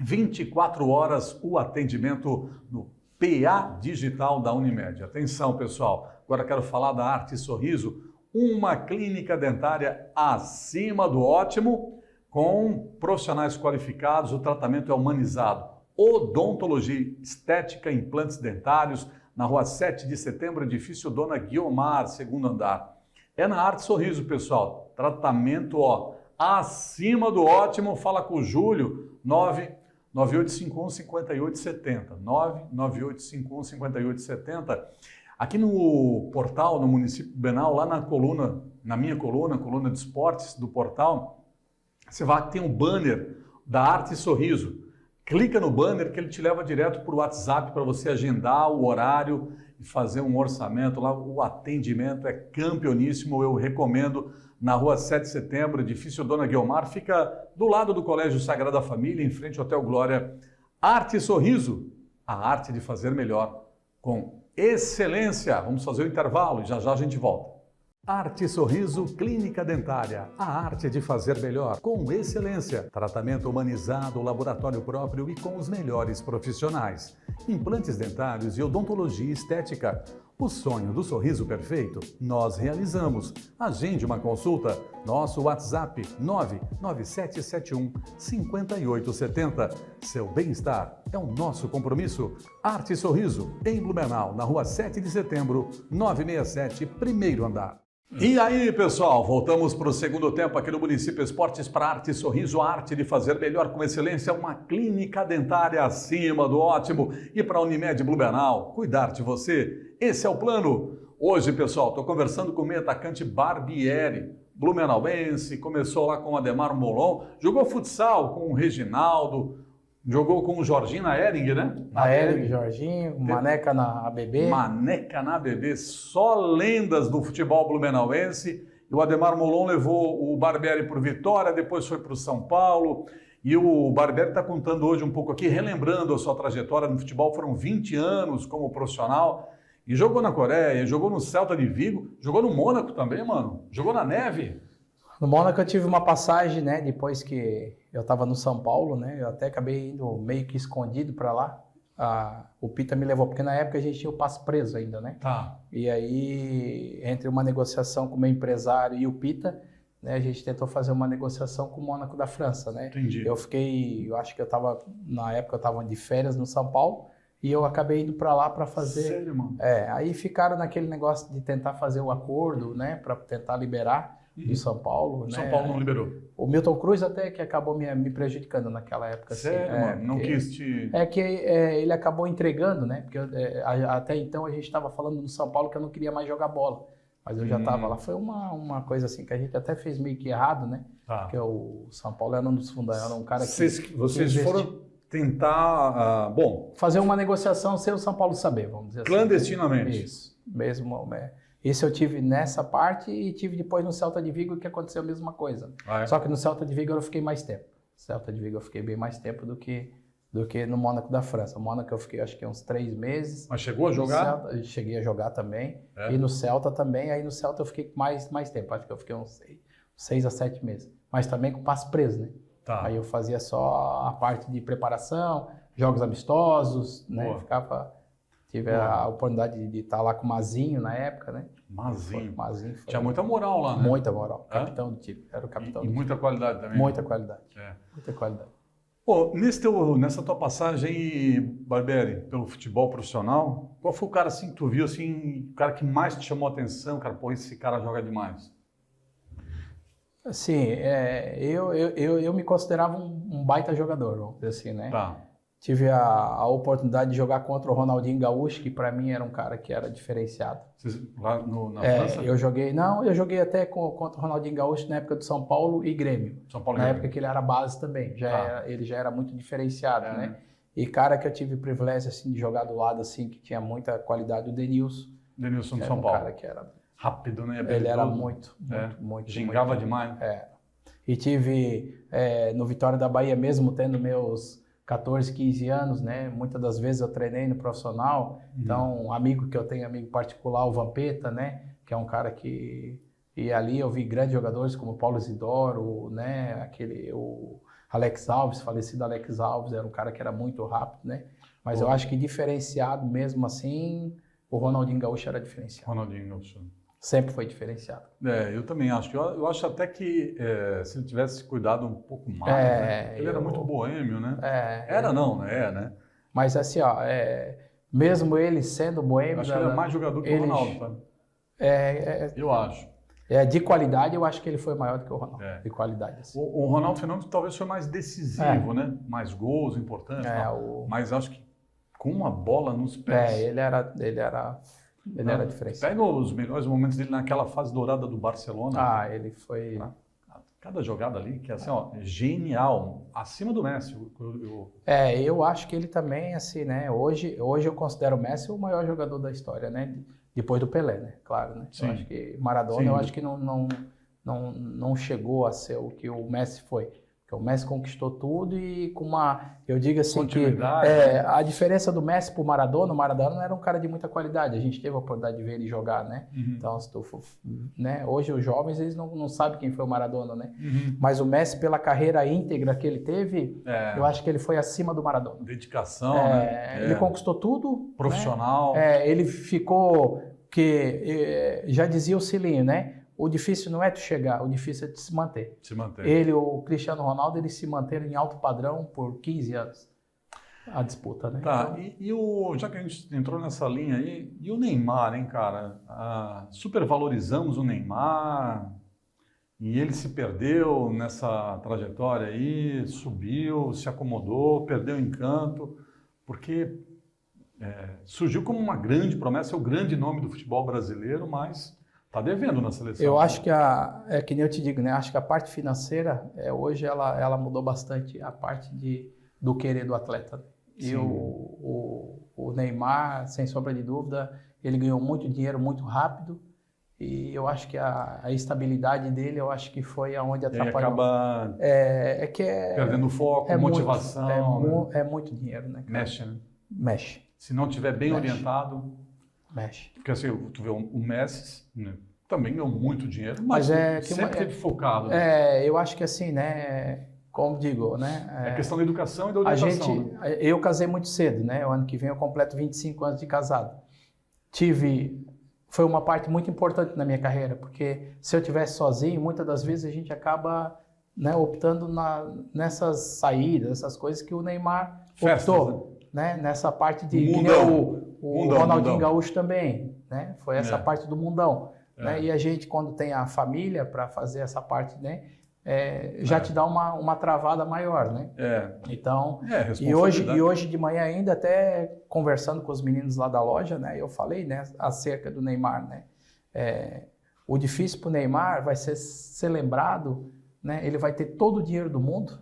24 horas o atendimento no PA Digital da Unimed. Atenção, pessoal, agora quero falar da Arte Sorriso, uma clínica dentária acima do ótimo, com profissionais qualificados, o tratamento é humanizado. Odontologia, estética, implantes dentários, na rua 7 de setembro, edifício Dona Guiomar, segundo andar. É na Arte Sorriso, pessoal, tratamento acima do ótimo, fala com o Júlio, 99851-5870, 99851-5870. Aqui no portal, no Município Blumenau, lá na minha coluna de esportes do portal, você vai ter um banner da Arte Sorriso. Clica no banner que ele te leva direto para o WhatsApp para você agendar o horário e fazer um orçamento lá. O atendimento é campeoníssimo, eu recomendo. Na rua 7 de setembro, edifício Dona Guiomar, fica do lado do Colégio Sagrada Família, em frente ao Hotel Glória. Arte Sorriso, a arte de fazer melhor com excelência. Vamos fazer o intervalo e já já a gente volta. Arte Sorriso Clínica Dentária, a arte de fazer melhor com excelência. Tratamento humanizado, laboratório próprio e com os melhores profissionais. Implantes dentários e odontologia estética. O sonho do sorriso perfeito, nós realizamos. Agende uma consulta. Nosso WhatsApp 99771-5870. Seu bem-estar é o nosso compromisso. Arte Sorriso, em Blumenau, na rua 7 de setembro, 967, primeiro andar. E aí, pessoal, voltamos para o segundo tempo aqui no Município Esportes para Arte Sorriso, a arte de fazer melhor com excelência, uma clínica dentária acima do ótimo. E para a Unimed Blumenau, cuidar de você, esse é o plano. Hoje, pessoal, estou conversando com o meio atacante Barbieri, blumenauense, começou lá com o Ademar Molon, jogou futsal com o Reginaldo, jogou com o Jorginho na Hering, né? Na Hering, Jorginho, Maneca na ABB. Maneca na ABB, só lendas do futebol blumenauense. E o Ademar Molon levou o Barbieri para o Vitória, depois foi para o São Paulo. E o Barbieri está contando hoje um pouco aqui, relembrando a sua trajetória no futebol. Foram 20 anos como profissional. E jogou na Coreia, jogou no Celta de Vigo, jogou no Mônaco também, mano. Jogou na neve. No Mônaco eu tive uma passagem, né, depois que eu estava no São Paulo, né, eu até acabei indo meio que escondido para lá. O Pita me levou, porque na época a gente tinha o passo preso ainda, né? Tá. E aí, entre uma negociação com o meu empresário e o Pita, né, a gente tentou fazer uma negociação com o Mônaco da França, né? Entendi. Eu acho que na época eu estava de férias no São Paulo, e eu acabei indo para lá para fazer... Sério, mano? Aí ficaram naquele negócio de tentar fazer o acordo, né, para tentar liberar. do São Paulo. São né? Paulo não liberou. O Milton Cruz até que acabou me prejudicando naquela época. Sério, assim, mano? Não porque- quis te... É que ele acabou entregando, né? Porque até então a gente estava falando no São Paulo que eu não queria mais jogar bola. Mas eu já estava lá. Foi uma coisa assim que a gente até fez meio que errado, né? Tá. Porque o São Paulo era um dos fundadores, era um cara que... Vocês que foram tentar, bom, fazer uma negociação sem o São Paulo saber, vamos dizer assim. clandestinamente. Isso, mesmo. Isso eu tive nessa parte e tive depois no Celta de Vigo que aconteceu a mesma coisa. Ah, é? Só que no Celta de Vigo eu fiquei mais tempo. No Celta de Vigo eu fiquei bem mais tempo do que no Mônaco da França. No Mônaco eu fiquei acho que uns 3 meses. Mas chegou a No jogar? Celta, eu cheguei a jogar também. É? E no Celta também. Aí no Celta eu fiquei mais tempo. Acho que eu fiquei uns 6 a 7 meses. Mas também com passe preso, né? Tá. Aí eu fazia só a parte de preparação, jogos amistosos, né? Boa. Tive Boa. a oportunidade de estar lá com o Mazinho na época, né? Mazinho. Mazinho foi Tinha muita moral lá, né? muita moral. É? Capitão do time. Era o capitão E do time. muita qualidade também. Muita qualidade. É. Muita qualidade. Pô, nessa tua passagem, Barbieri, pelo futebol profissional, qual foi o cara assim que tu viu, assim, o cara que mais te chamou a atenção? Cara, pô, esse cara joga demais. Assim, eu me considerava um baita jogador, vamos dizer assim, né? Tá. Tive a oportunidade de jogar contra o Ronaldinho Gaúcho, que para mim era um cara que era diferenciado. Vocês, lá na França? Eu joguei até contra o Ronaldinho Gaúcho na época do São Paulo e Grêmio. São Paulo e Na Grêmio. época que ele era base também, ele já era muito diferenciado, É, né? né? E cara que eu tive o privilégio assim de jogar do lado assim, que tinha muita qualidade, o Denilson. Denilson Que de era São um Paulo. cara que era, Rápido, né? ele era Habilidoso. muito, Gingava muito. demais. E tive no Vitória da Bahia mesmo, tendo meus 14, 15 anos, né? Muitas das vezes eu treinei no profissional. Então, um amigo que eu tenho, amigo particular, o Vampeta, né? Que é um cara que... E ali eu vi grandes jogadores como o Paulo Isidoro, né? O Alex Alves, falecido Alex Alves, era um cara que era muito rápido, né? Mas eu acho que diferenciado mesmo assim, o Ronaldinho Gaúcho era diferenciado. Ronaldinho Gaúcho. Sempre foi diferenciado. Eu também acho. Eu acho até que se ele tivesse cuidado um pouco mais, É, né? Ele era muito boêmio, né? É, Era não, né? Né? Mas assim, ó, mesmo ele sendo boêmio... Eu acho que ele é mais jogador que o Ronaldo, sabe? Eu acho. De qualidade, eu acho que ele foi maior do que o Ronaldo. De qualidade, assim. O Ronaldo Fenômeno talvez foi mais decisivo, né? Mais gols importantes. Mas acho que com uma bola nos pés. Ele era diferenciado. Pega os melhores momentos dele naquela fase dourada do Barcelona. Ele foi... Cada jogada ali, que é assim, ó, genial, acima do Messi. Eu acho que ele também, assim, né? Hoje eu considero o Messi o maior jogador da história, né? Depois do Pelé, né? Claro, né? Sim. Eu acho que Maradona, eu acho que não chegou a ser o que o Messi foi. Porque o Messi conquistou tudo e com eu digo assim que a diferença do Messi pro Maradona, o Maradona não era um cara de muita qualidade, a gente teve a oportunidade de ver ele jogar, né? Então, se tu for, né? Hoje os jovens, eles não sabem quem foi o Maradona, né? Mas o Messi, pela carreira íntegra que ele teve, eu acho que ele foi acima do Maradona. Dedicação, né? Ele conquistou tudo. Profissional. Né? Ele ficou, já dizia o Cilinho, né? O difícil não é tu chegar, o difícil é tu se manter. Se manter. Ele, o Cristiano Ronaldo, eles se manteram em alto padrão por 15 anos. A disputa, né? Tá, já que a gente entrou nessa linha aí, e o Neymar, hein, cara? Supervalorizamos o Neymar e ele se perdeu nessa trajetória aí, subiu, se acomodou, perdeu o encanto, porque surgiu como uma grande promessa, é o grande nome do futebol brasileiro, mas... Tá devendo na seleção. Eu acho que que nem eu te digo, né? Acho que a parte financeira, hoje ela mudou bastante a parte do querer do atleta. E o Neymar, sem sombra de dúvida, ele ganhou muito dinheiro muito rápido. E eu acho que a estabilidade dele, eu acho que foi aonde atrapalhou. Acaba perdendo foco, motivação. É muito dinheiro, né? Cara? Mexe, né? Mexe. Se não estiver bem orientado... Mexe. Porque assim, tu vê o Messi, né, também ganhou muito dinheiro, mas sempre teve focado. Né? Eu acho que assim, né, como digo, né... É questão da educação e da orientação. Né? Eu casei muito cedo, né? O ano que vem eu completo 25 anos de casado. Foi uma parte muito importante na minha carreira, porque se eu tivesse sozinho, muitas das vezes a gente acaba, né, optando nessas saídas, essas coisas que o Neymar optou. Né? Nessa parte de... O Ronaldinho Gaúcho também, né? Foi essa parte do mundão. né? E a gente, quando tem a família para fazer essa parte, né? Já te dá uma travada maior, né? Então, e hoje de manhã ainda, até conversando com os meninos lá da loja, né? Eu falei, né, acerca do Neymar, né? O difícil para o Neymar vai ser lembrado, né? Ele vai ter todo o dinheiro do mundo,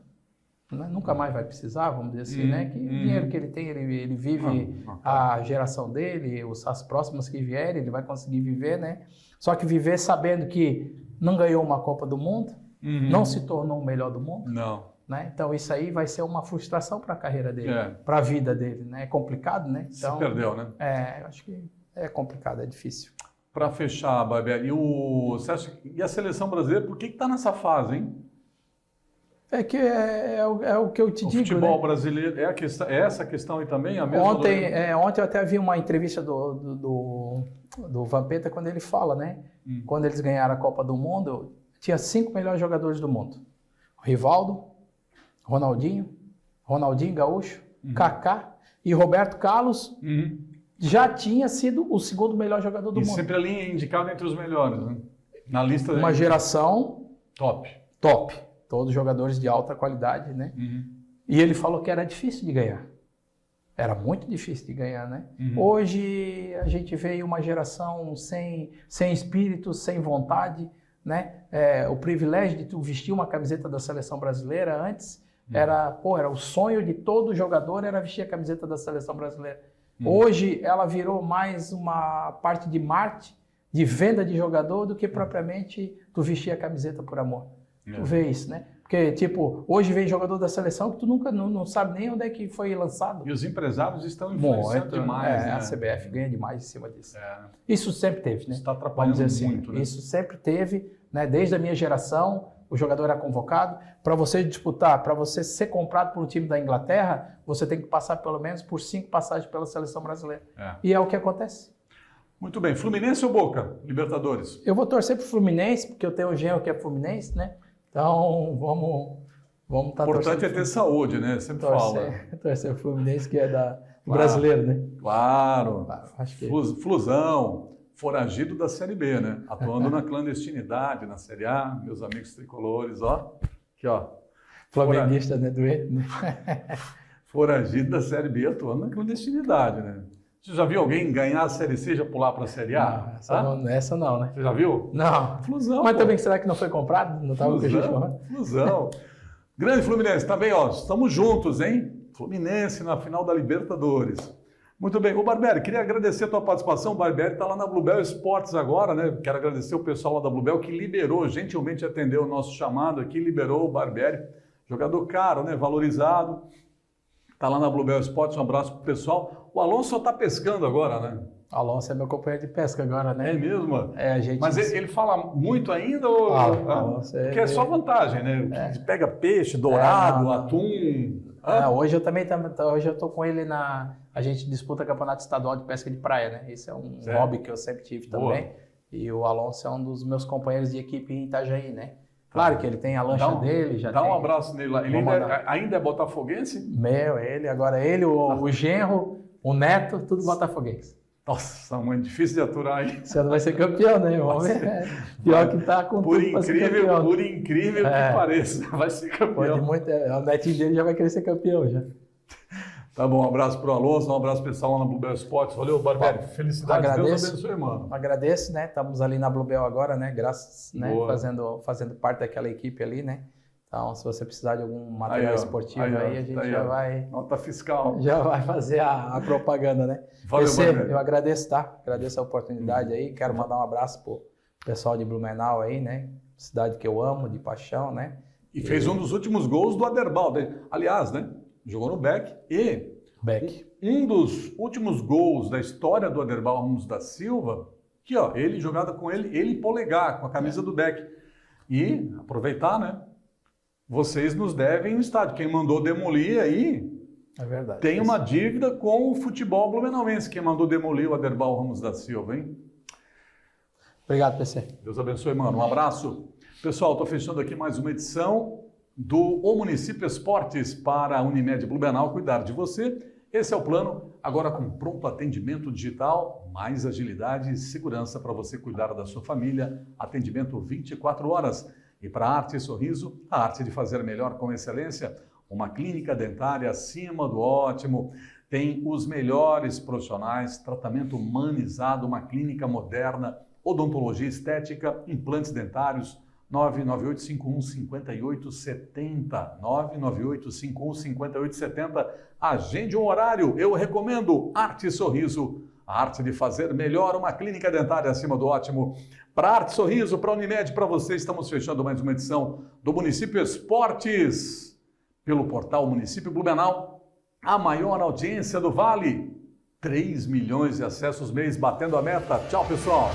né? Nunca mais vai precisar, vamos dizer assim, né? Que o dinheiro que ele tem, ele vive a geração dele, as próximas que vierem, ele vai conseguir viver, né? Só que viver sabendo que não ganhou uma Copa do Mundo, não se tornou o melhor do mundo. Não. Né? Então isso aí vai ser uma frustração para a carreira dele, para a vida dele, né? É complicado, né? Então, se perdeu, né? Acho que é complicado, é difícil. Para fechar, Barbieri, e a seleção brasileira, por que está nessa fase, hein? É que é o que eu te digo, futebol né? brasileiro, essa questão aí também? Ontem eu até vi uma entrevista do Vampeta quando ele fala, né? Quando eles ganharam a Copa do Mundo, tinha 5 melhores jogadores do mundo. Rivaldo, Ronaldinho Gaúcho, Kaká e Roberto Carlos já tinha sido o segundo melhor jogador do mundo. E sempre ali indicado entre os melhores, né? Na lista... Uma geração... Top. Todos jogadores de alta qualidade, né? E ele falou que era difícil de ganhar. Era muito difícil de ganhar, né? Hoje a gente vê uma geração sem espírito, sem vontade, né? O privilégio de tu vestir uma camiseta da seleção brasileira antes era o sonho de todo jogador era vestir a camiseta da seleção brasileira. Hoje ela virou mais uma parte de marketing, de venda de jogador, do que propriamente tu vestir a camiseta por amor. Tu vê isso, né? Porque, tipo, hoje vem jogador da seleção que tu nunca não sabe nem onde é que foi lançado. E os empresários estão influenciando demais, né? A CBF ganha demais em cima disso. Isso sempre teve, né? Isso está atrapalhando muito, né? Isso sempre teve, né? Desde a minha geração, o jogador era convocado. Para você disputar, para você ser comprado por um time da Inglaterra, você tem que passar pelo menos por 5 passagens pela seleção brasileira. E é o que acontece. Muito bem. Fluminense ou Boca? Libertadores? Eu vou torcer pro Fluminense, porque eu tenho um genro que é fluminense, né? Então, vamos estar torcendo. O importante é ter saúde, né? Sempre fala. Torcer o Fluminense, que é do brasileiro, né? Claro. Acho que... Flusão, foragido da Série B, né? Atuando na clandestinidade, na Série A. Meus amigos tricolores, ó. Aqui, ó. Flamenguista, né? Foragido da Série B, atuando na clandestinidade, né? Você já viu alguém ganhar a Série C e já pular para a Série A? Essa não, né? Você já viu? Não. Flusão. Mas também será que não foi comprado? Não estava com a gente falando? Flusão. Grande Fluminense, também, ó. Estamos juntos, hein? Fluminense na final da Libertadores. Muito bem. Ô, Barbieri, queria agradecer a tua participação. O Barbieri está lá na Bluebell Esportes agora, né? Quero agradecer o pessoal lá da Bluebell que liberou, gentilmente atendeu o nosso chamado aqui, liberou o Barbieri. Jogador caro, né? Valorizado. Está lá na Bluebell Esportes, um abraço pro pessoal. O Alonso só está pescando agora, né? Alonso é meu companheiro de pesca agora, né? É mesmo? A gente... Mas ele fala muito ainda? Ou... Alonso porque é só vantagem, né? Pega peixe, dourado, atum... Hoje eu também hoje eu estou com ele a gente disputa campeonato estadual de pesca de praia, né? Esse é um hobby que eu sempre tive também. E o Alonso é um dos meus companheiros de equipe em Itajaí, né? Claro que ele tem a lancha dele, já dá tem... um abraço nele lá. Ele ainda é botafoguense? O genro, o neto, tudo botafoguense. Nossa, mãe, difícil de aturar aí. Você não vai ser campeão, né? Pior que tá com tudo para ser campeão. Por incrível que pareça, vai ser campeão. O netinho dele já vai querer ser campeão, já. Tá bom, um abraço pro Alonso, um abraço pessoal lá na Bluebell Esportes. Valeu, Barbieri. Felicidades, Deus abençoe, mano. Agradeço, né? Estamos ali na Bluebell agora, né? Graças, né? Fazendo parte daquela equipe ali, né? Então, se você precisar de algum material esportivo aí, a gente já vai... Nota fiscal. Já vai fazer a propaganda, né? Valeu, Barbieri. Eu agradeço, tá? Agradeço a oportunidade aí. Quero mandar um abraço pro pessoal de Blumenau aí, né? Cidade que eu amo, de paixão, né? E fez um dos últimos gols do Aderbal. Aliás, né? Jogou no Beck e um dos últimos gols da história do Aderbal Ramos da Silva, aqui ó, ele jogada com ele e Polegar, com a camisa do Beck. E aproveitar, né? Vocês nos devem um estádio. Quem mandou demolir aí tem uma dívida com o futebol blumenauense. Quem mandou demolir o Aderbal Ramos da Silva, hein? Obrigado, PC. Deus abençoe, mano. Um abraço. Pessoal, estou fechando aqui mais uma edição do O Município Esportes para a Unimed Blumenau cuidar de você Esse é o plano, agora com pronto atendimento digital, mais agilidade e segurança para você cuidar da sua família, atendimento 24 horas. E para Arte e Sorriso, a arte de fazer melhor com excelência, uma clínica dentária acima do ótimo, tem os melhores profissionais, tratamento humanizado, uma clínica moderna, odontologia estética, implantes dentários, 99851-5870, 99851-5870. Agende um horário, eu recomendo Arte e Sorriso, a arte de fazer melhor, uma clínica dentária acima do ótimo. Para Arte e Sorriso, para Unimed, para você, estamos fechando mais uma edição do Município Esportes, pelo portal Município Blumenau, a maior audiência do Vale, 3 milhões de acessos mês, batendo a meta. Tchau, pessoal!